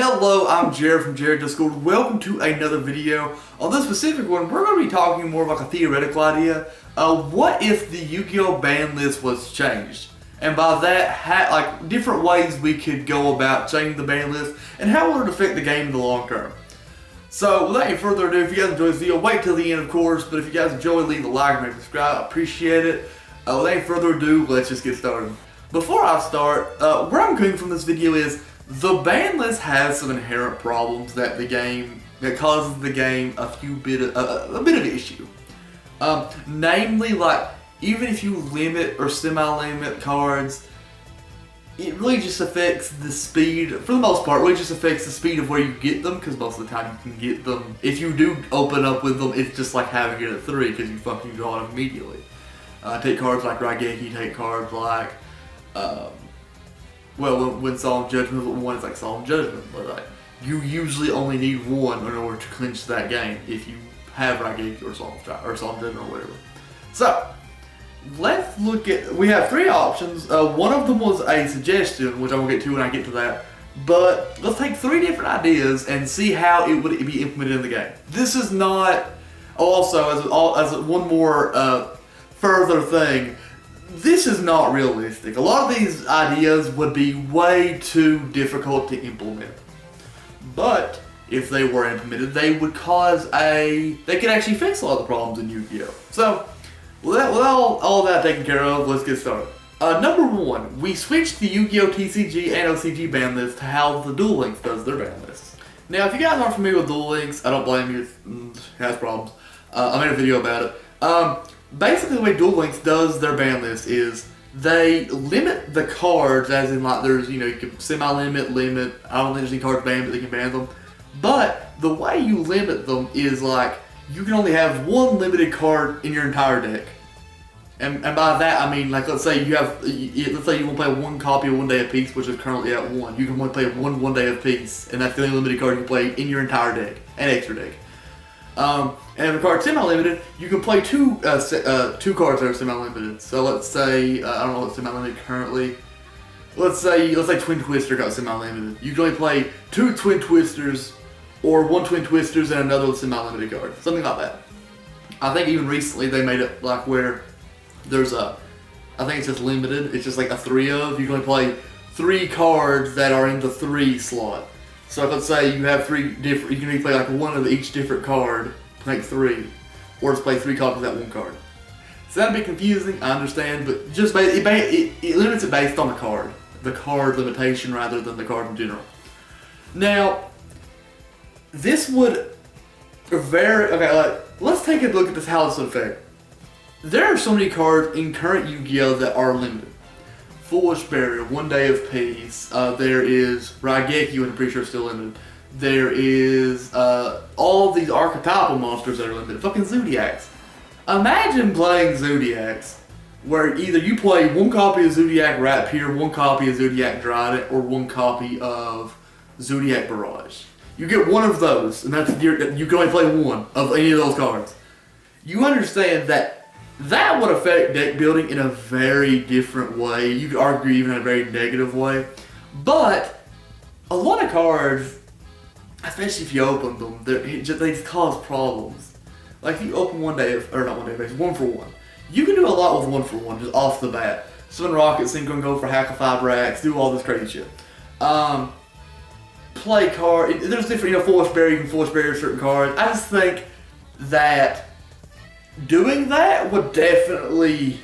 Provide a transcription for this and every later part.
Hello, I'm Jared from Jared Discord. Welcome to another video. On this specific one, we're going to be talking more of like a theoretical idea. What if the Yu-Gi-Oh! Ban list was changed? And by that, like different ways we could go about changing the ban list and how it would affect the game in the long term. So without any further ado, if you guys enjoyed this video, wait till the end of course, but if you guys enjoy, leave a like and maybe subscribe, I appreciate it. Without any further ado, let's just get started. Before I start, where I'm coming from this video is the ban list has some inherent problems that causes the game a bit of issue. Namely, like even if you limit or semi-limit cards, it really just affects the speed. For the most part, it really just affects the speed of where you get them, because most of the time you can get them. If you do open up with them, it's just like having it at 3 because you fucking draw them immediately. Take cards like Raigeki, take cards like when Solemn Judgment, one is like Solemn Judgment, but like you usually only need one in order to clinch that game if you have Raigeki or Solemn Judgment or whatever. So let's look at. We have 3 options. One of them was a suggestion, which I will get to when I get to that. But let's take 3 different ideas and see how it would be implemented in the game. This is not. Also, as one more further thing. This is not realistic. A lot of these ideas would be way too difficult to implement. But if they were implemented, they would they could actually fix a lot of the problems in Yu-Gi-Oh! So, with all that taken care of, let's get started. Number 1, we switched the Yu-Gi-Oh! TCG and OCG ban list to how the Duel Links does their ban lists. Now, if you guys aren't familiar with Duel Links, I don't blame you, it has problems. I made a video about it. Basically, the way Duel Links does their ban list is they limit the cards, as in like there's, you can semi-limit, limit. I don't think there's any cards banned, but they can ban them. But the way you limit them is like you can only have one limited card in your entire deck. And by that I mean, like, let's say you want to play 1 copy of One Day of Peace, which is currently at 1. You can only play one Day of Peace, and that's the only limited card you can play in your entire deck and extra deck. And if a card's semi-limited, you can play 2 cards that are semi-limited. So let's say, I don't know what's semi-limited currently. Let's say Twin Twister got semi-limited. You can only play 2 Twin Twisters, or 1 Twin Twisters and another semi-limited card. Something like that. I think even recently they made it like where there's I think it's just limited. It's just like a 3 of. You can only play 3 cards that are in the 3 slot. So if let's say you have 3 different, you can only play like 1 of each different card, make 3, or just play 3 copies of that 1 card. So that'd be confusing, I understand, but just it limits it based on the card limitation rather than the card in general. Now, this would let's take a look at this, how this would affect. There are so many cards in current Yu-Gi-Oh! That are limited. Foolish Barrier, One Day of Peace, there is Raigeki, which I'm pretty sure is still limited. There is all of these archetypal monsters that are limited. Fucking Zodiacs. Imagine playing Zodiacs, where either you play 1 copy of Zodiac Rapier, 1 copy of Zodiac Dryden, or 1 copy of Zodiac Barrage. You get 1 of those, and you can only play 1 of any of those cards. You understand that would affect deck building in a very different way. You could argue even in a very negative way. But a lot of cards, especially if you open them, they just cause problems. Like if you open 1 day of, or not 1 day of base, 1 for 1. You can do a lot with 1 for 1 just off the bat. Summon Rocket, Synchro, and go for hack of 5 racks, do all this crazy shit. Play card. There's different, Foolish Barrier, you can Foolish Barrier certain cards. I just think that doing that would definitely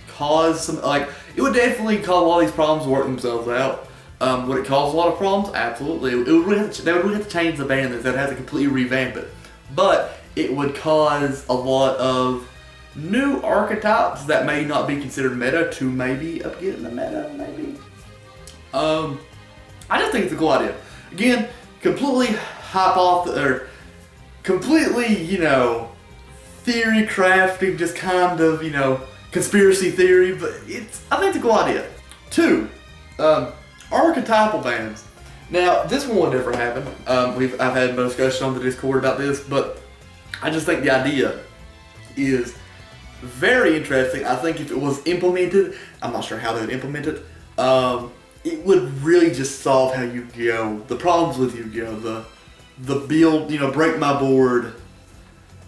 cause it would definitely cause a lot of these problems to work themselves out. Would it cause a lot of problems? Absolutely. They would really have to change the ban list. They'd have to completely revamp it. But it would cause a lot of new archetypes that may not be considered meta to maybe get in the meta, maybe. I just think it's a cool idea. Again, completely theory crafting, just kind of, conspiracy theory, but I think it's a cool idea. 2, archetypal bans. Now, this one will never happen. I've had a discussion on the Discord about this, but I just think the idea is very interesting. I think if it was implemented, I'm not sure how they would implement it, it would really just solve how Yu-Gi-Oh! The problems with Yu-Gi-Oh! The build, break my board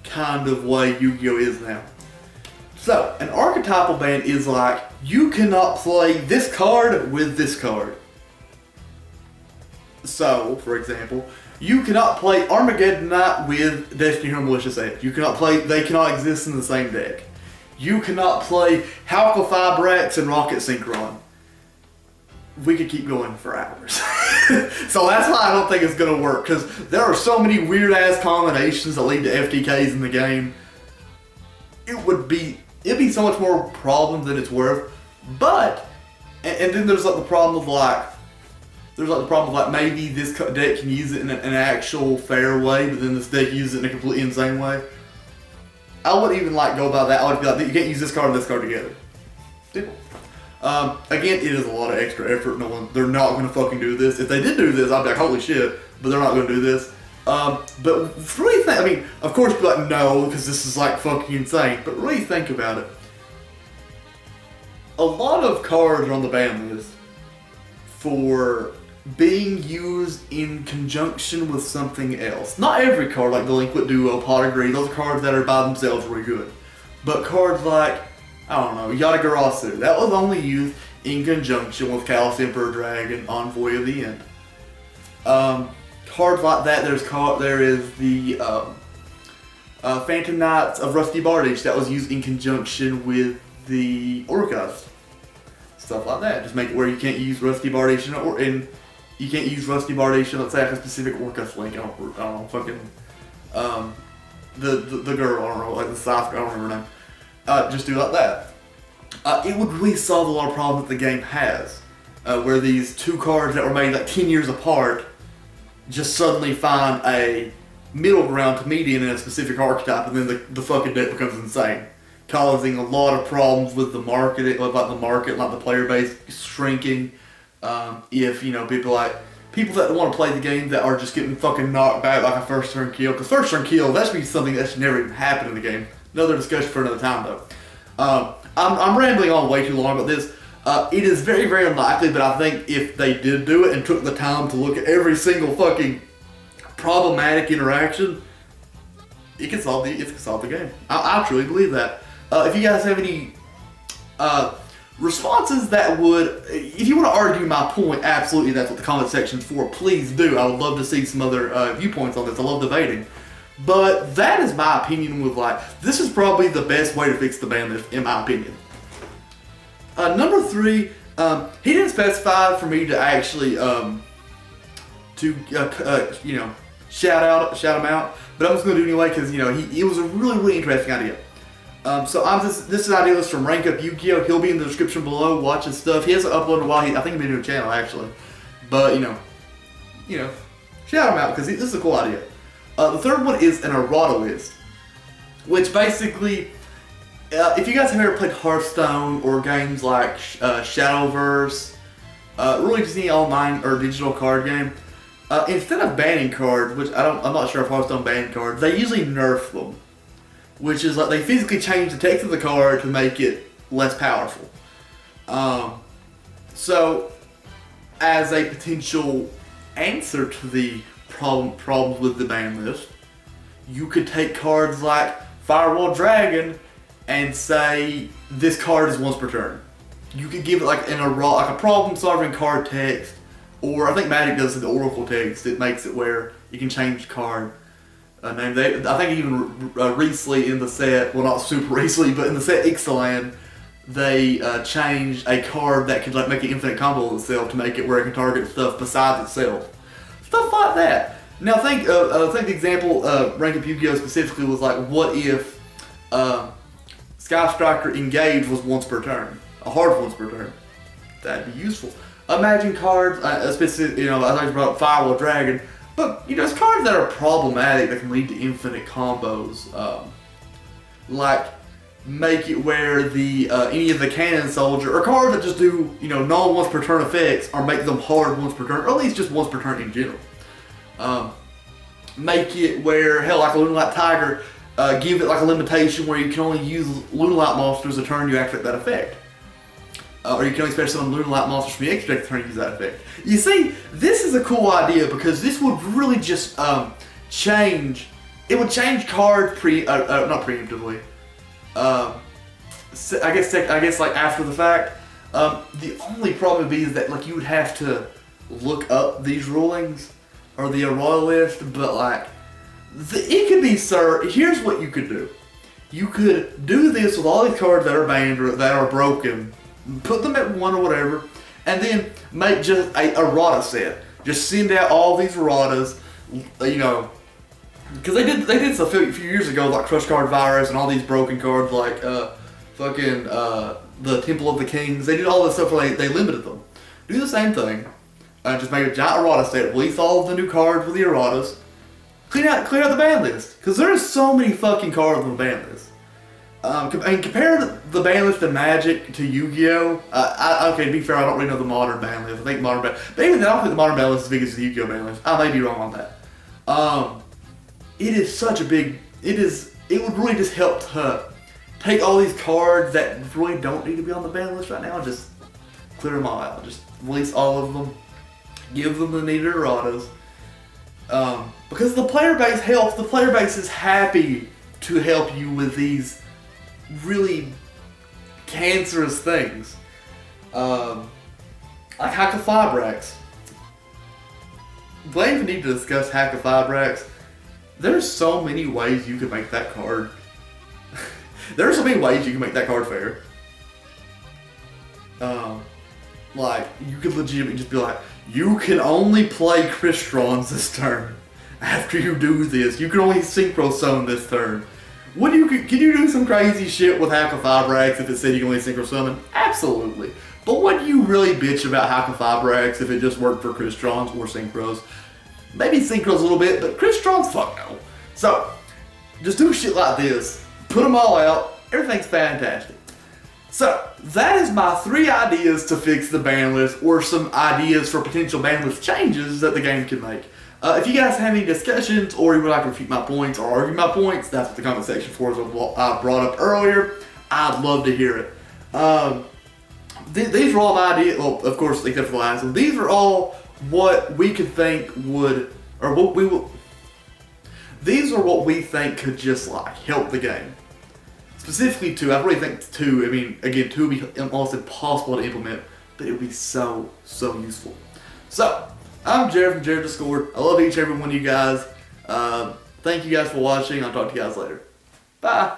kind of way Yu-Gi-Oh! Is now. So, an archetypal ban is like, you cannot play this card with this card. So, for example, you cannot play Armageddon Knight with Destiny Hero Malicious Edge. They cannot exist in the same deck. You cannot play Halka Fibrax and Rocket Synchron. We could keep going for hours. So that's why I don't think it's going to work, because there are so many weird ass combinations that lead to FTKs in the game. It'd be so much more problem than it's worth. But, and then there's like the problem of like, maybe this deck can use it in an actual fair way, but then this deck uses it in a completely insane way. I wouldn't even go by that. I would be like, you can't use this card and this card together. Simple. Again, it is a lot of extra effort. They're not going to fucking do this. If they did do this, I'd be like, holy shit, but they're not going to do this. But really think, of course you'd be like, no, because this is like fucking insane, but really think about it. A lot of cards are on the ban list for being used in conjunction with something else. Not every card, like the Liquid Duo, Pot of Greed, those are cards that are by themselves really good. But cards like, I don't know, Yatagarasu, that was only used in conjunction with Callous Emperor Dragon, Envoy of the End. Cards like that, there is the Phantom Knights of Rusty Bardage that was used in conjunction with the Orcust. Stuff like that. Just make it where you can't use Rusty Bardage and you can't use Rusty Bardage, let's say, a specific Orcust link. I don't know, fucking the girl, I don't know, like the Scythe, I don't remember her name. Just do like that. It would really solve a lot of problems that the game has, where these two cards that were made like 10 years apart just suddenly find a middle ground comedian in a specific archetype, and then the fucking deck becomes insane, causing a lot of problems with the market, like the player base shrinking. If people that want to play the game that are just getting fucking knocked back like a first turn kill, because first turn kill, that should be something that should never even happen in the game. Another discussion for another time though. I'm rambling on way too long about this. It is very, very unlikely, but I think if they did do it and took the time to look at every single fucking problematic interaction, it could solve the game. I truly believe that. If you guys have any responses that would, if you want to argue my point, absolutely, that's what the comment section's for. Please do. I would love to see some other viewpoints on this. I love debating. But that is my opinion with this is probably the best way to fix the ban list, in my opinion. Number 3, he didn't specify for me to actually, shout him out, but I'm just going to do it anyway because, it was a really, really interesting idea. So this is an idea list from Rank Up Yu-Gi-Oh! He'll be in the description below, watch his stuff. He hasn't uploaded in a while. I think he's been to a channel actually, but shout him out because this is a cool idea. The third one is an errata list, which basically, if you guys have ever played Hearthstone or games like Shadowverse, really just any online or digital card game, instead of banning cards, which I'm not sure if Hearthstone banned cards, they usually nerf them, which is like they physically change the text of the card to make it less powerful. So, as a potential answer to the problems with the ban list, you could take cards like Firewall Dragon and say this card is once per turn. You could give it like a problem-solving card text, or I think Magic does the Oracle text. It makes it where you can change card name. I think even recently in the set, well not super recently, but in the set Ixalan, they changed a card that could make an infinite combo of itself to make it where it can target stuff besides itself. Stuff like that. Now think the example Rank Up Yu-Gi-Oh! Specifically was like, what if Sky Striker Engage was once per turn, a hard once per turn? That'd be useful. Imagine cards, specific, I thought you brought up Firewall Dragon, but it's cards that are problematic that can lead to infinite combos. Like make it where the any of the Cannon Soldier or cards that just do non once per turn effects, or make them hard once per turn, or at least just once per turn in general. Make it where, hell, like a Lunalight Tiger, give it like a limitation where you can only use Lunalight monsters a turn you activate that effect. or you can only special summon Lunalight monsters from the extra deck turn to use that effect. You see, this is a cool idea because this would really just change. It would change cards not preemptively. I guess like after the fact. The only problem would be is that like you would have to look up these rulings or the errata list, but like it could be, sir. Here's what you could do. You could do this with all these cards that are banned or that are broken, put them at 1 or whatever, and then make just a errata set. Just send out all these erratas, you know, because they did this a few years ago, like Crush Card Virus and all these broken cards like the Temple of the Kings. They did all this stuff where they limited them. Do the same thing. Just make a giant errata set. Release all of the new cards with the erratas. Clear out the ban list. Because there's so many fucking cards on the ban list. And compare the ban list of Magic to Yu-Gi-Oh! Okay, to be fair, I don't really know the modern ban list. I think modern ban, but even then, I don't think the modern ban list is as big as the Yu-Gi-Oh! Ban list. I may be wrong on that. It is such a big. It would really just help to take all these cards that really don't need to be on the ban list right now and just clear them all out. Just release all of them. Give them the needed erratas. Because the player base helps. The player base is happy to help you with these really cancerous things. Like Hack-a-Fibrax. Do I even need to discuss Hack-a-Fibrax? There's so many ways you can make that card. There's so many ways you can make that card fair. Like, you could legitimately just be like, you can only play Cristrons this turn. After you do this, you can only Synchro Summon this turn. Can you do some crazy shit with Hack-a-Fibrax if it said you can only Synchro Summon? Absolutely. But would you really bitch about Hack-a-Fibrax if it just worked for Cristrons or Synchros? Maybe Synchros a little bit, but Cristrons, fuck no. So, just do shit like this. Put them all out. Everything's fantastic. So, that is my 3 ideas to fix the ban list, or some ideas for potential ban list changes that the game can make. If you guys have any discussions, or you would like to refute my points or argue my points, that's what the comment section for is what I brought up earlier. I'd love to hear it. These are all my ideas, well, of course, except for the last one. These are all what we could think would, or what we will. These are what we think could just like help the game. Specifically 2, I really think 2, I mean, again, 2 would be almost impossible to implement, but it would be so useful. So, I'm Jared from Jared Discord. I love each and every one of you guys. Thank you guys for watching. I'll talk to you guys later. Bye.